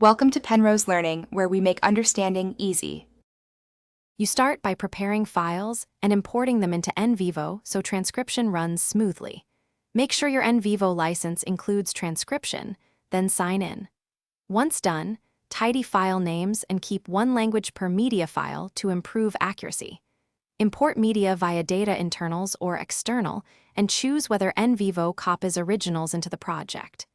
Welcome to Penrose Learning, where we make understanding easy. You start by preparing files and importing them into Nvivo so transcription runs smoothly. Make sure your Nvivo license includes transcription, then sign in. Once done, tidy file names and keep one language per media file to improve accuracy. Import media via data internals or external and choose whether Nvivo copies originals into the project.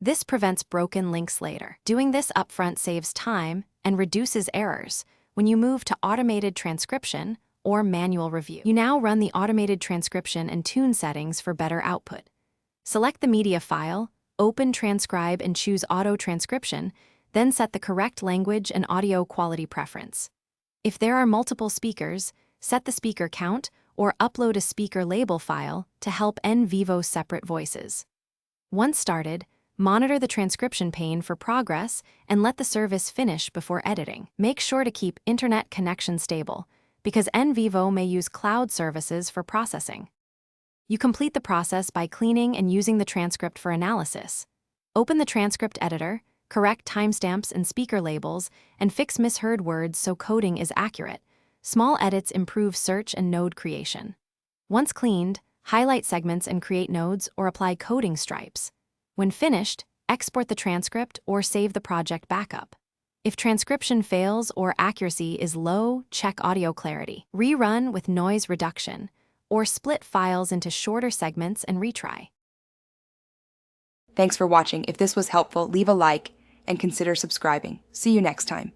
This prevents broken links later. Doing this upfront saves time and reduces errors when you move to automated transcription or manual review. You now run the automated transcription and tune settings for better output. Select the media file, open Transcribe and choose Auto Transcription, then set the correct language and audio quality preference. If there are multiple speakers, set the speaker count or upload a speaker label file to help Nvivo separate voices. Once started, monitor the transcription pane for progress and let the service finish before editing. Make sure to keep internet connection stable, because Nvivo may use cloud services for processing. You complete the process by cleaning and using the transcript for analysis. Open the transcript editor, correct timestamps and speaker labels, and fix misheard words so coding is accurate. Small edits improve search and node creation. Once cleaned, highlight segments and create nodes or apply coding stripes. When finished, export the transcript or save the project backup. If transcription fails or accuracy is low, check audio clarity. Rerun with noise reduction, or split files into shorter segments and retry. Thanks for watching. If this was helpful, leave a like and consider subscribing. See you next time.